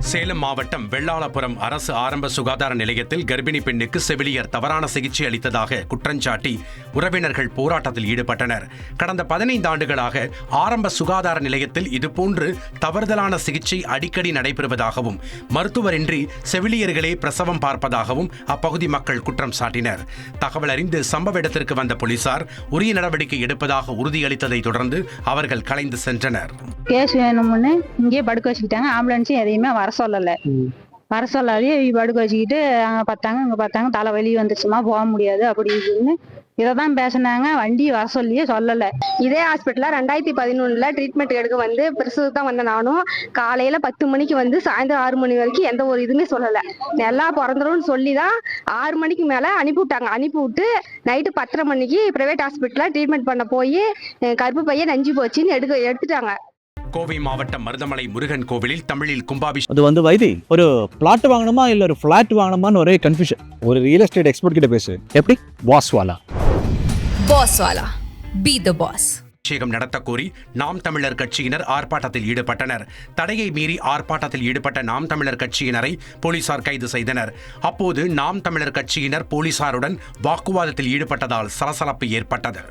சேலம் மாவட்டம் வெள்ளாளபுரம் அரசு ஆரம்ப சுகாதார நிலையத்தில் கர்ப்பிணி பெண்ணுக்கு செவிலியர் தவறான சிகிச்சை அளித்ததாக குற்றஞ்சாட்டி உறவினர்கள் போராட்டத்தில் ஈடுபட்டனர். கடந்த 15 ஆண்டுகளாக ஆரம்ப சுகாதார நிலையத்தில் இதுபோன்று தவறுதலான சிகிச்சை அடிக்கடி நடைபெறுவதாகவும் மருத்துவரின்றி செவிலியர்களே பிரசவம் பார்ப்பதாகவும் அப்பகுதி மக்கள் குற்றம் சாட்டினர். தகவல் அறிந்து சம்பவ இடத்திற்கு வந்த போலீசார் உரிய நடவடிக்கை எடுப்பதாக உறுதியளித்ததை தொடர்ந்து அவர்கள் கலைந்து சென்றனர். கேஸ் வேணும்னு இங்கே படுக்க வச்சுக்கிட்டாங்க. ஆம்புலன்ஸும் எதையுமே வர சொல்லாதே படுக்க வச்சுக்கிட்டு அங்கே பார்த்தாங்க தலை வெளியே வந்துச்சுமா போக முடியாது அப்படி இப்படின்னு இதை தான் பேசினாங்க. வண்டி வர சொல்லியே சொல்லலை. இதே ஹாஸ்பிட்டலில் 2011 ட்ரீட்மெண்ட் எடுக்க வந்து பிரசவம் தான் வந்த நானும் காலையில் 10 மணிக்கு வந்து சாயந்தரம் 6 மணி வரைக்கும் எந்த ஒரு இதுவுமே சொல்லலை. நல்லா பிறந்துரும்னு சொல்லி தான் 6 மணிக்கு மேலே அனுப்பிவிட்டாங்க. அனுப்பிவிட்டு நைட்டு 10:30 மணிக்கு ப்ரைவேட் ஹாஸ்பிட்டலில் ட்ரீட்மெண்ட் பண்ண போய் கருப்பு பையன் நஞ்சு போச்சுன்னு எடுத்துட்டாங்க. கோவை மாவட்டம் மருதமலை முருகன் கோவிலில் தமிழில் கும்பாபிஷேகம். அது வந்து வைத்தி ஒரு பிளாட் வாங்கணுமா இல்ல ஒரு பிளாட் வாங்கணுமான்னு ஒரே கன்ஃபியூஷன். ஒரு ரியல் எஸ்டேட் எக்ஸ்பர்ட் கிட்ட பேசு. எப்படி? பாஸ்வாலா பி தி பாஸ். நடத்த கோரி நாம் தமிழர் கட்சியினர் ஆர்ப்பாட்டத்தில் ஈடுபட்டனர். தடையை மீறி ஆர்ப்பாட்டத்தில் ஈடுபட்ட நாம் தமிழர் கட்சியினரை போலீசார் கைது செய்தனர். அப்போது நாம் தமிழர் கட்சியினர் போலீசாருடன் வாக்குவாதத்தில் ஈடுபட்டதால் சலசலப்பு ஏற்பட்டது.